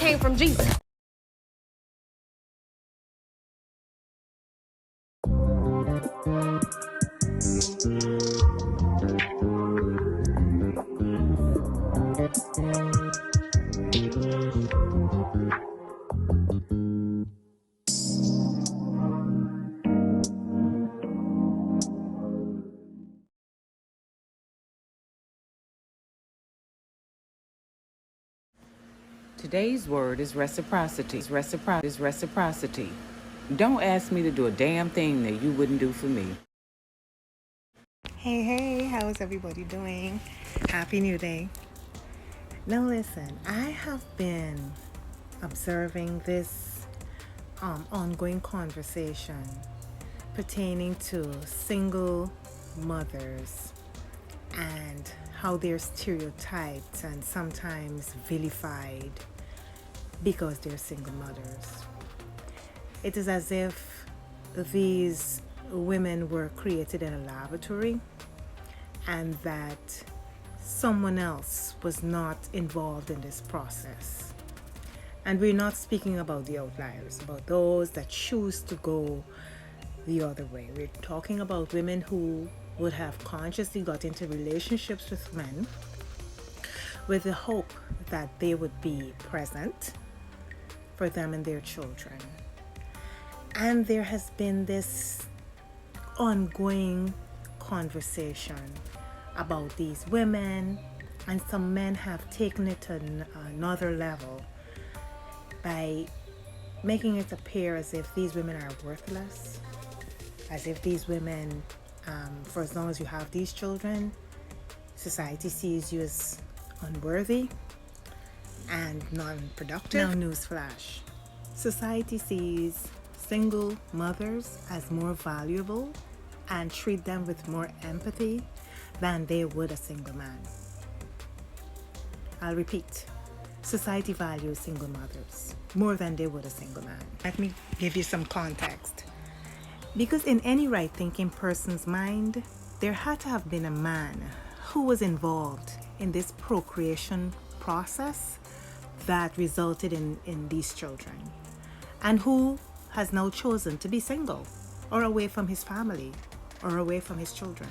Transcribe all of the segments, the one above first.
came from Jesus. Today's word is reciprocity. Reciprocity. Don't ask me to do a damn thing that you wouldn't do for me. Hey, how's everybody doing? Happy New Day. Now listen, I have been observing this ongoing conversation pertaining to single mothers and how they're stereotyped and sometimes vilified because they're single mothers. It is as if these women were created in a laboratory and that someone else was not involved in this process. And we're not speaking about the outliers, about those that choose to go the other way. We're talking about women who would have consciously got into relationships with men with the hope that they would be present for them and their children. And there has been this ongoing conversation about these women, and some men have taken it to another level by making it appear as if these women are worthless, as if these women, for as long as you have these children, society sees you as unworthy and non-productive. Now, newsflash, society sees single mothers as more valuable and treat them with more empathy than they would a single man. I'll repeat, society values single mothers more than they would a single man. Let me give you some context. Because in any right-thinking person's mind, there had to have been a man who was involved in this procreation process that resulted in these children, and who has now chosen to be single or away from his family or away from his children.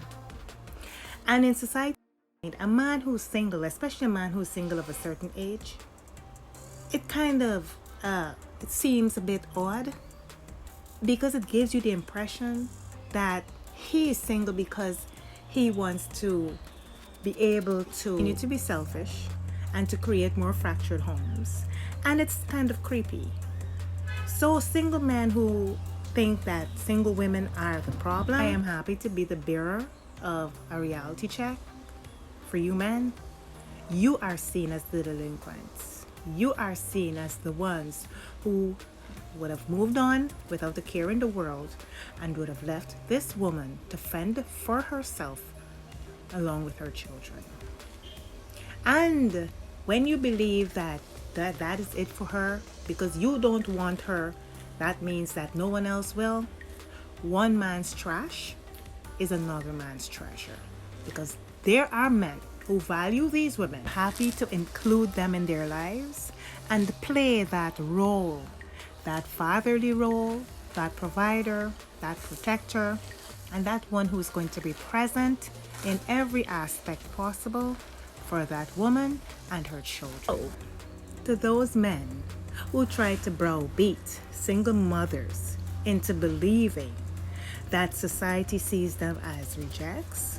And in society, a man who's single, especially a man who's single of a certain age, it kind of it seems a bit odd, because it gives you the impression that he is single because he wants to be able to continue to be selfish and to create more fractured homes. And it's kind of creepy. So single men who think that single women are the problem, I am happy to be the bearer of a reality check for you men. You are seen as the delinquents. You are seen as the ones who would have moved on without a care in the world and would have left this woman to fend for herself along with her children. And when you believe that is it for her, because you don't want her, that means that no one else will. One man's trash is another man's treasure, because there are men who value these women, happy to include them in their lives and play that role, that fatherly role, that provider, that protector, and that one who's going to be present in every aspect possible for that woman and her children. To those men who try to browbeat single mothers into believing that society sees them as rejects,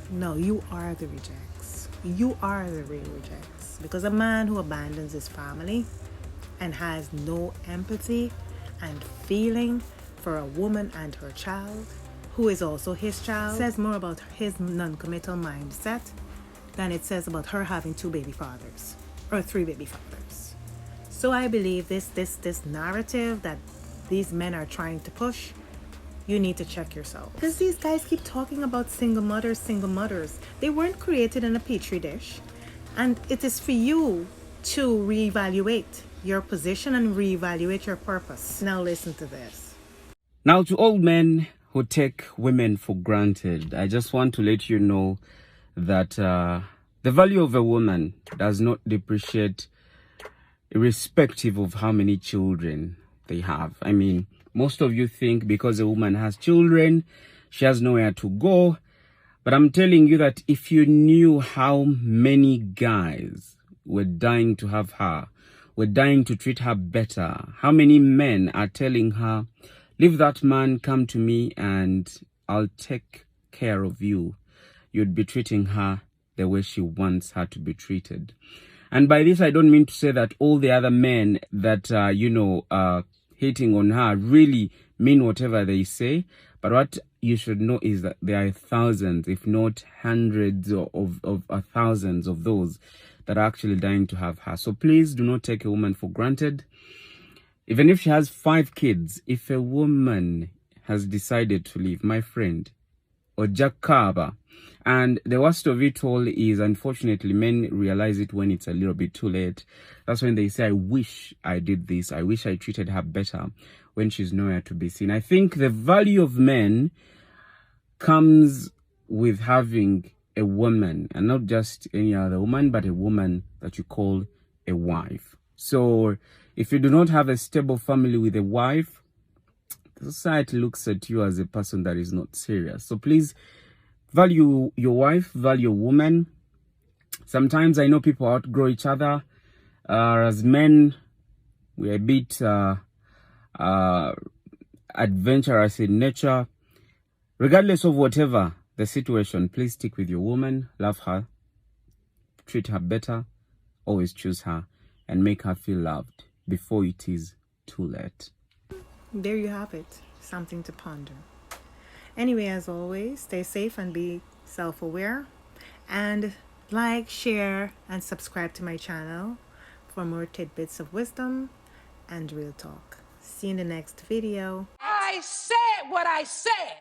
no, you are the rejects. You are the real rejects. Because a man who abandons his family and has no empathy and feeling for a woman and her child, who is also his child, says more about his non-committal mindset than it says about her having 2 baby fathers or 3 baby fathers. So I believe this narrative that these men are trying to push, you need to check yourself. Because these guys keep talking about single mothers. They weren't created in a petri dish. And it is for you to reevaluate your position and reevaluate your purpose. Now listen to this. Now, to all men who take women for granted, I just want to let you know that the value of a woman does not depreciate irrespective of how many children they have. I mean, most of you think because a woman has children, she has nowhere to go. But I'm telling you that if you knew how many guys were dying to have her, were dying to treat her better, how many men are telling her, leave that man, come to me and I'll take care of you, you'd be treating her the way she wants her to be treated. And by this, I don't mean to say that all the other men that, hating on her really mean whatever they say. But what you should know is that there are thousands, if not hundreds of thousands of those that are actually dying to have her. So please do not take a woman for granted. Even if she has 5 kids, if a woman has decided to leave, my friend, or Jakaba, and the worst of it all is, unfortunately, men realize it when it's a little bit too late. That's when they say, I wish I did this. I wish I treated her better, when she's nowhere to be seen. I think the value of men comes with having a woman, and not just any other woman, but a woman that you call a wife. So if you do not have a stable family with a wife, the society looks at you as a person that is not serious. So please value your wife, value a woman. Sometimes I know people outgrow each other. As men, we're a bit adventurous in nature. Regardless of whatever the situation, please stick with your woman, love her, treat her better, always choose her, and make her feel loved before it is too late. There you have it, something to ponder. Anyway, as always, stay safe and be self-aware, and like, share, and subscribe to my channel for more tidbits of wisdom and real talk. See you in the next video. I said what I said.